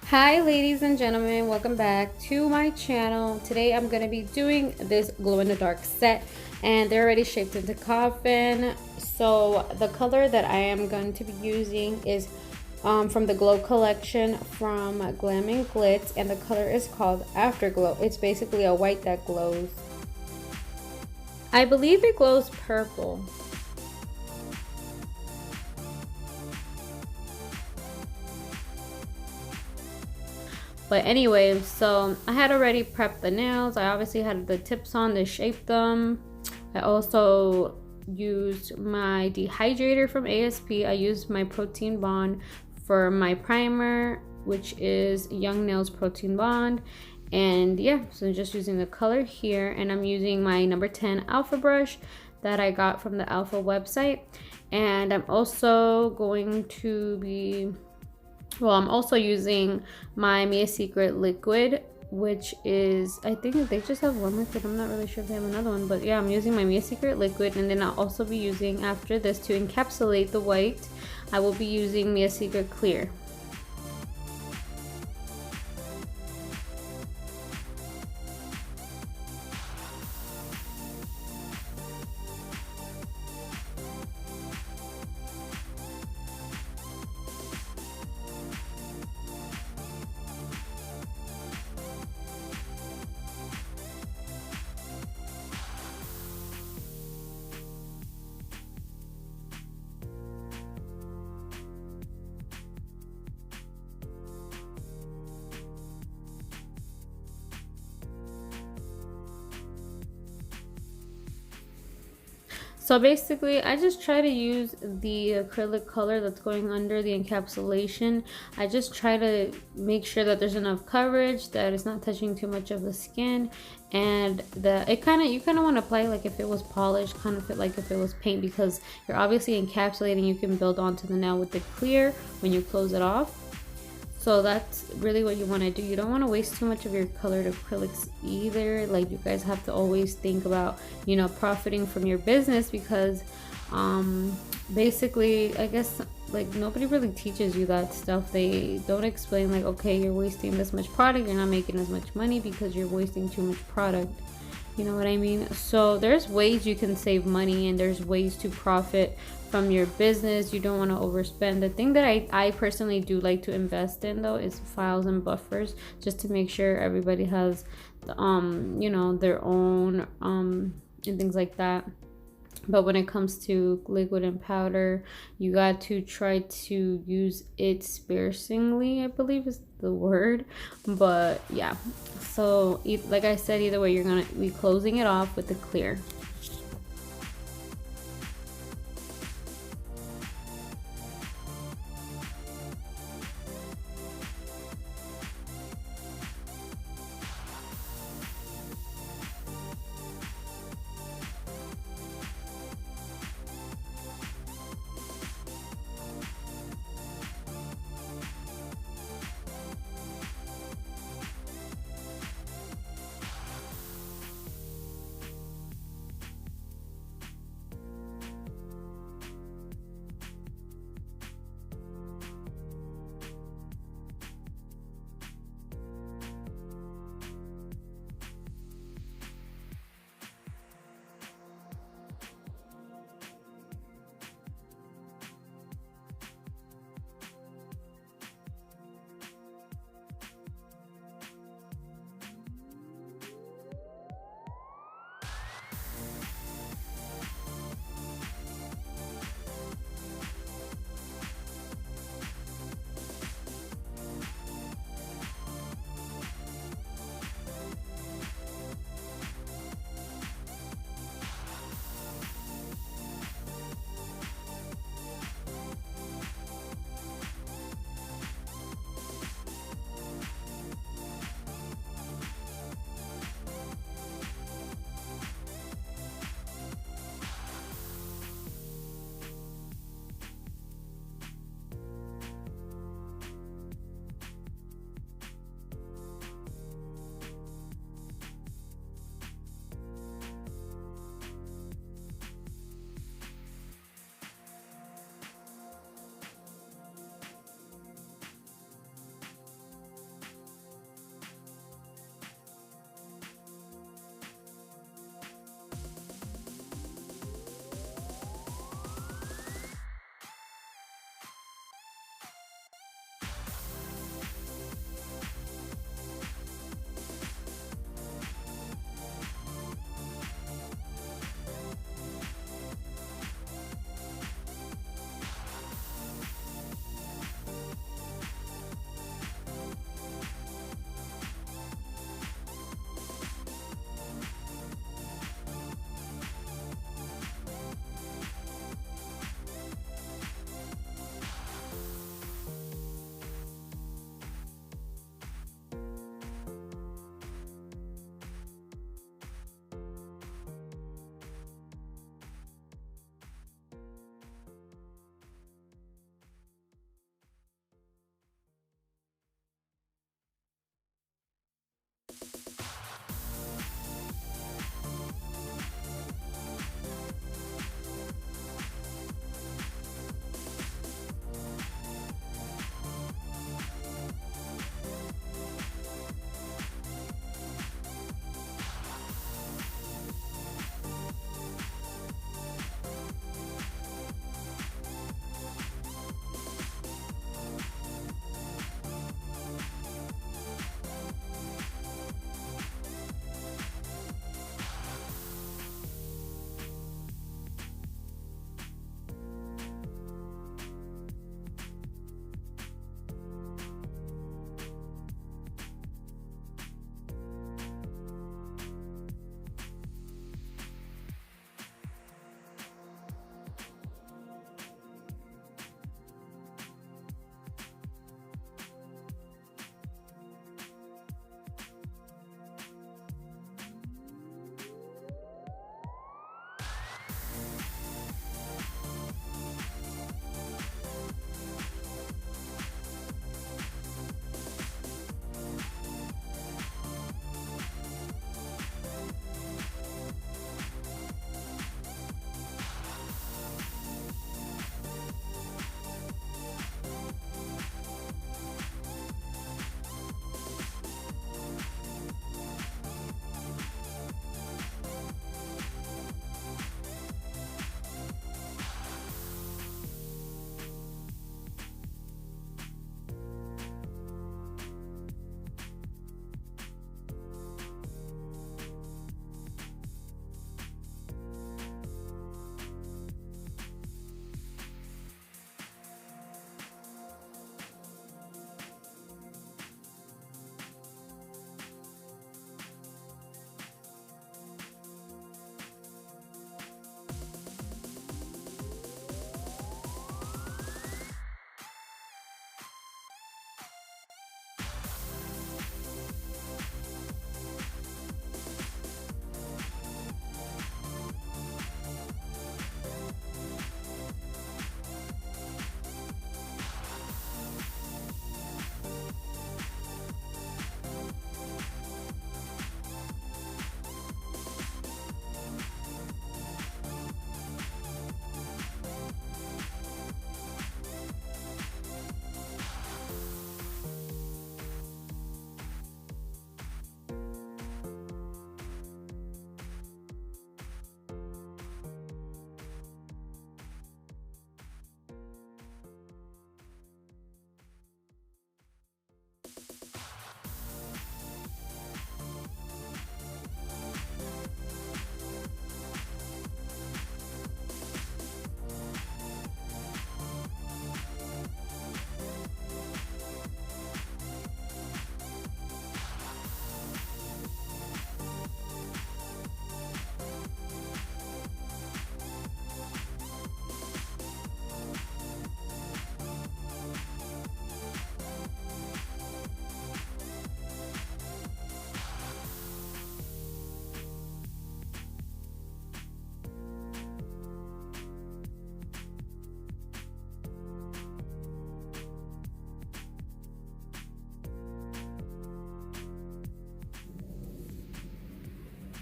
Hi ladies and gentlemen, welcome back to my channel. Today I'm going to be doing this glow in the dark set and they're already shaped into coffin. So the color that I am going to be using is from the Glow collection from Glam and Glitz, and the color is called Afterglow. It's basically a white that glows. I believe it glows purple. But anyway, so I had already prepped the nails. I obviously had the tips on to shape them. I also used my dehydrator from ASP. I used my Protein Bond for my primer, which is Young Nails Protein Bond. And yeah, so I'm just using the color here, and I'm using my number 10 Alpha brush that I got from the Alpha website. And I'm also going to be I'm also using my Mia Secret liquid, which is, I think they just have one liquid. I'm not really sure if they have another one, but yeah, I'm using my Mia Secret liquid. And then I'll also be using, after this, to encapsulate the white, I will be using Mia Secret Clear. So basically, I just try to use the acrylic color that's going under the encapsulation. I just try to make sure that there's enough coverage, that it's not touching too much of the skin, and that you kind of want to apply like if it was polished, kind of fit like if it was paint, because you're obviously encapsulating. You can build onto the nail with the clear when you close it off. So that's really what you want to do. You don't want to waste too much of your colored acrylics either. Like, you guys have to always think about, profiting from your business, because basically, I guess, like, nobody really teaches you that stuff. They don't explain, like, okay, you're wasting this much product, you're not making as much money because you're wasting too much product. You know what I mean? So there's ways you can save money, and there's ways to profit from your business. You don't want to overspend. The thing that I personally do like to invest in, though, is files and buffers, just to make sure everybody has their own and things like that. But when it comes to liquid and powder, you got to try to use it sparingly, I believe is the word. But yeah, so like I said, either way, you're gonna be closing it off with the clear.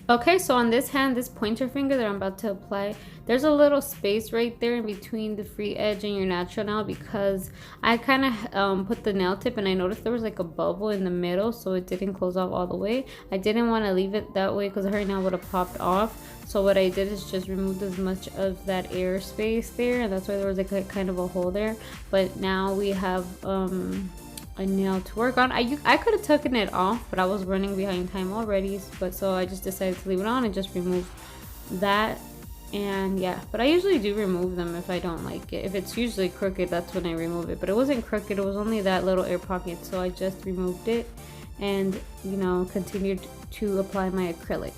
Okay, so on this hand, this pointer finger that I'm about to apply, there's a little space right there in between the free edge and your natural nail because I kind of put the nail tip and I noticed there was like a bubble in the middle, so it didn't close off all the way. I didn't want to leave it that way because her nail would have popped off. So what I did is just removed as much of that air space there, and that's why there was like a kind of a hole there. But now we have a nail to work on. I could have taken it off, but I was running behind time already, but so I just decided to leave it on and just remove that. And yeah, but I usually do remove them if I don't like it. If it's usually crooked, that's when I remove it, but it wasn't crooked, it was only that little air pocket, so I just removed it and, you know, continued to apply my acrylic.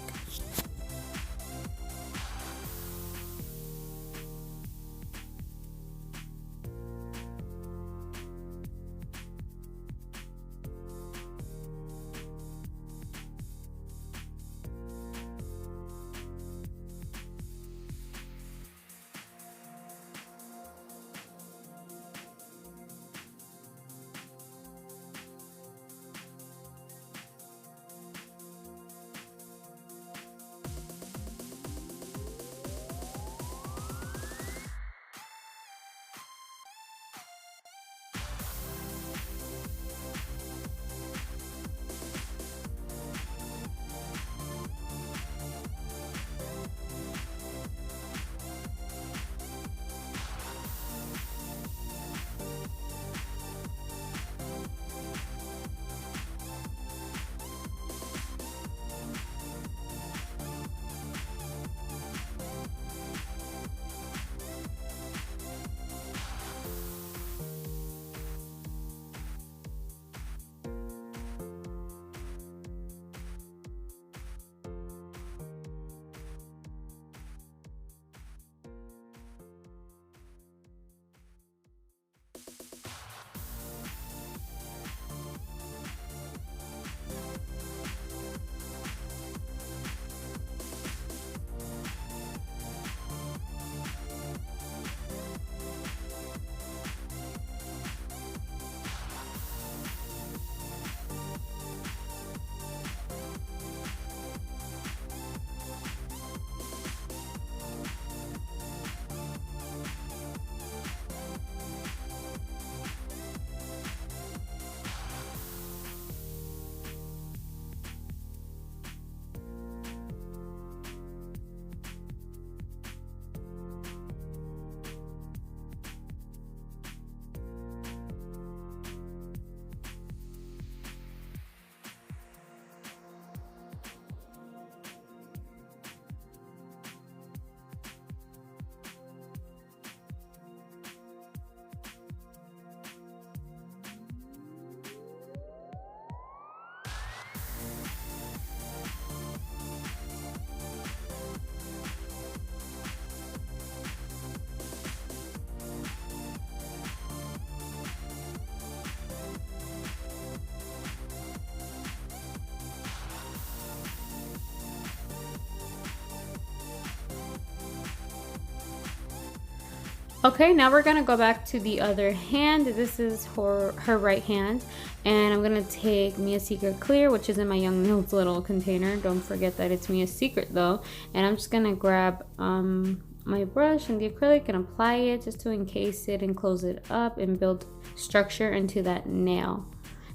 Okay, now we're gonna go back to the other hand. This is her right hand, and I'm gonna take Mia Secret Clear, which is in my Young Nails little container. Don't forget that it's Mia Secret though. And I'm just gonna grab my brush and the acrylic and apply it just to encase it and close it up and build structure into that nail.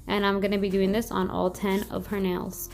And I'm gonna be doing this on all 10 of her nails.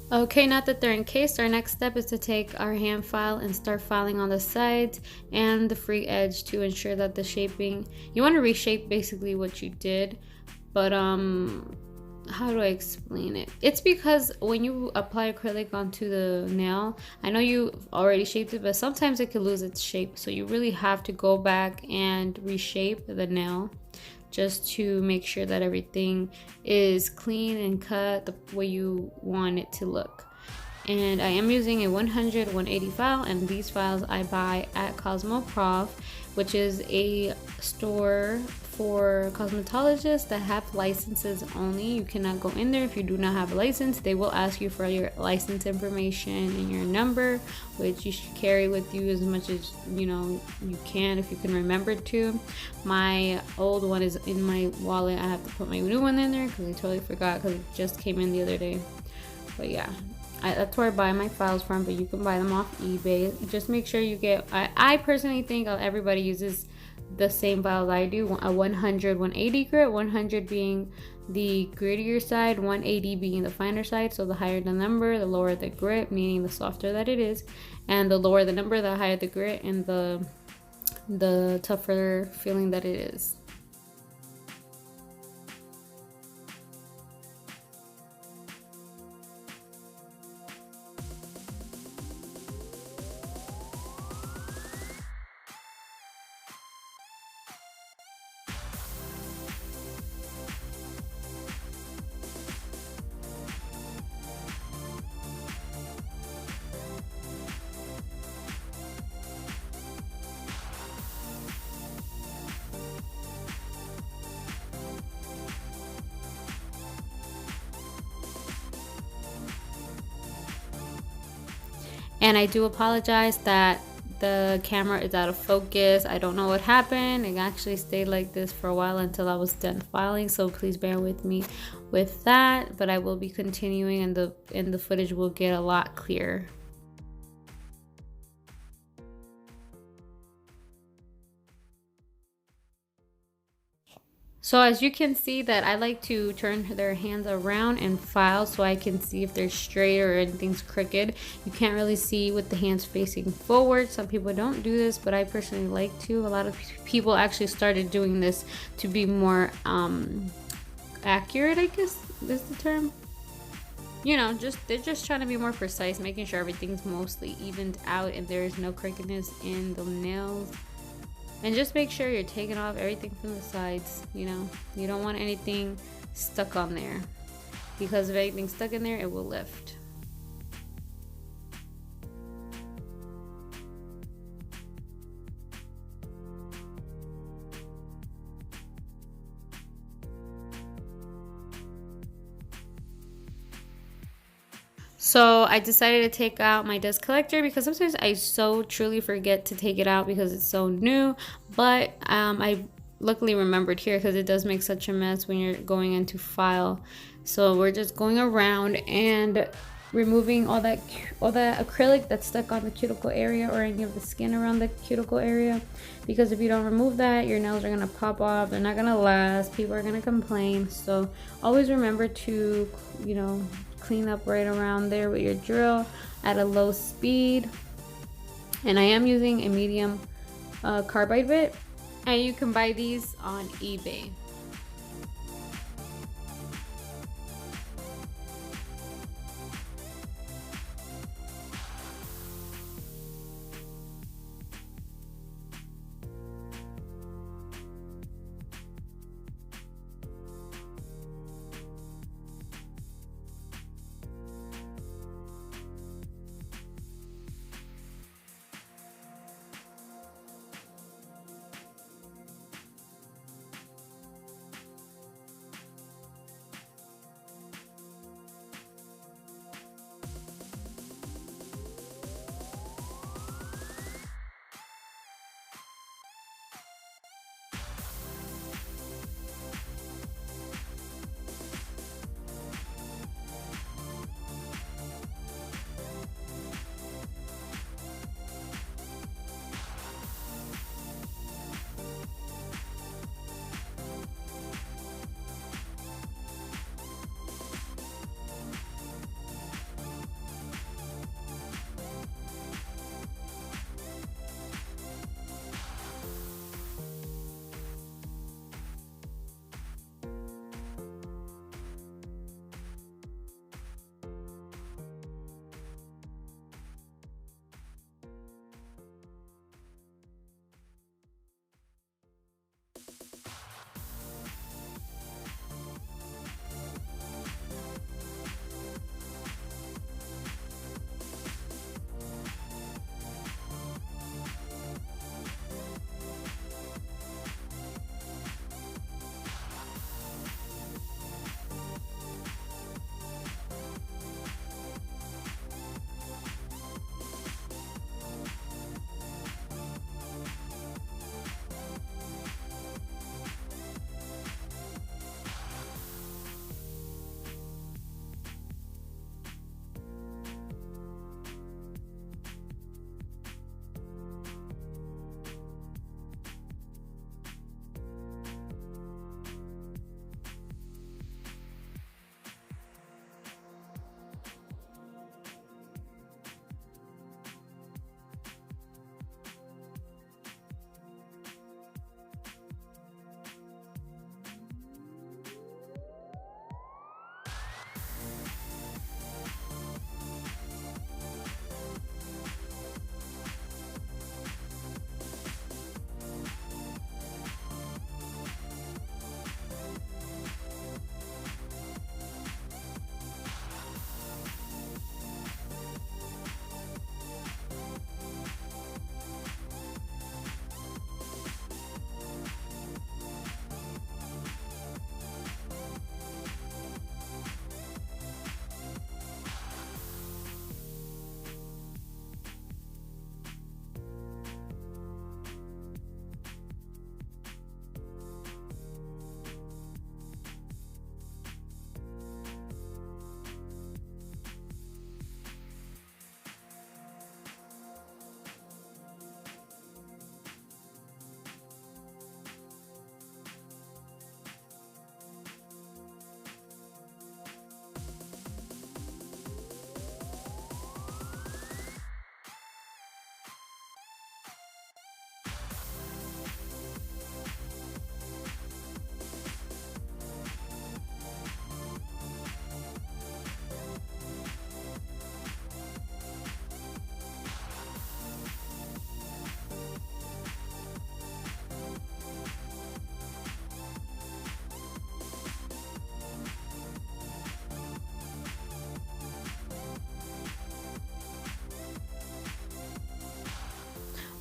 Okay, now that they're encased, our next step is to take our hand file and start filing on the sides and the free edge to ensure that the shaping, you want to reshape basically what you did, but how do I explain it? It's because when you apply acrylic onto the nail, I know you already shaped it, but sometimes it could lose its shape, so you really have to go back and reshape the nail just to make sure that everything is clean and cut the way you want it to look. And I am using a 100 180 file, and these files I buy at Cosmoprof, which is a store for cosmetologists that have licenses only. You cannot go in there if you do not have a license. They will ask you for your license information and your number, which you should carry with you as much as you can, if you can remember to. My old one is in my wallet. I have to put my new one in there because I totally forgot, because it just came in the other day. But yeah, that's where I buy my files from, but you can buy them off eBay. Just make sure you get, I personally think everybody uses the same files I do, a 100 180 grit, 100 being the grittier side, 180 being the finer side. So the higher the number, the lower the grit, meaning the softer that it is, and the lower the number, the higher the grit, and the tougher feeling that it is. And I do apologize that the camera is out of focus. I don't know what happened. It actually stayed like this for a while until I was done filing, so please bear with me with that. But I will be continuing, and the footage will get a lot clearer. So as you can see that I like to turn their hands around and file so I can see if they're straight or anything's crooked. You can't really see with the hands facing forward. Some people don't do this, but I personally like to. A lot of people actually started doing this to be more accurate, I guess is the term. They're just trying to be more precise, making sure everything's mostly evened out and there is no crookedness in the nails. And just make sure you're taking off everything from the sides. You don't want anything stuck on there, because if anything's stuck in there, it will lift. So I decided to take out my dust collector because sometimes I so truly forget to take it out because it's so new. But I luckily remembered here because it does make such a mess when you're going into file. So we're just going around and removing all that acrylic that's stuck on the cuticle area or any of the skin around the cuticle area, because if you don't remove that, your nails are gonna pop off. They're not gonna last. People are gonna complain. So always remember to clean up right around there with your drill at a low speed. And I am using a medium carbide bit, and you can buy these on eBay.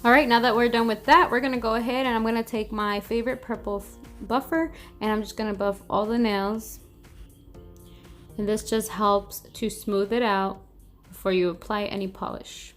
All right, now that we're done with that, we're gonna go ahead and I'm gonna take my favorite purple buffer and I'm just gonna buff all the nails. And this just helps to smooth it out before you apply any polish.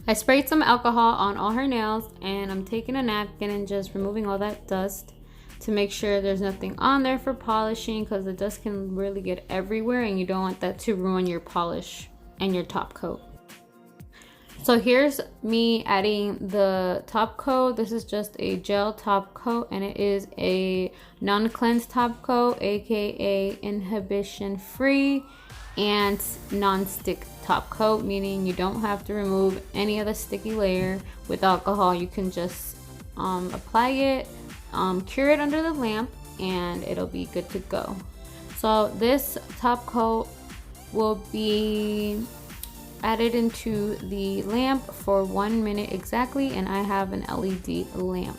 I sprayed some alcohol on all her nails and I'm taking a napkin and just removing all that dust to make sure there's nothing on there for polishing, because the dust can really get everywhere and you don't want that to ruin your polish and your top coat. So here's me adding the top coat. This is just a gel top coat and it is a non-cleanse top coat, aka inhibition free and non-stick top coat, meaning you don't have to remove any of the sticky layer with alcohol. You can just apply it, cure it under the lamp, and it'll be good to go. So this top coat will be added into the lamp for 1 minute exactly, and I have an LED lamp.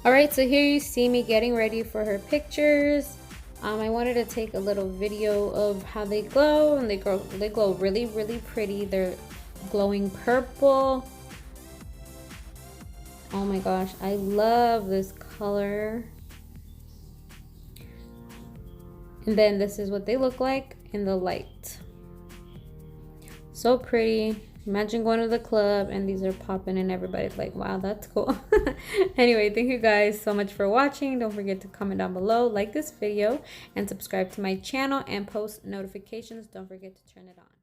All right, so here you see me getting ready for her pictures. I wanted to take a little video of how they glow, and they glow really, really pretty. They're glowing purple. Oh my gosh, I love this color. And then this is what they look like in the light. So pretty. Imagine going to the club and these are popping and everybody's like, wow, that's cool. Anyway, thank you guys so much for watching. Don't forget to comment down below, like this video, and subscribe to my channel and post notifications. Don't forget to turn it on.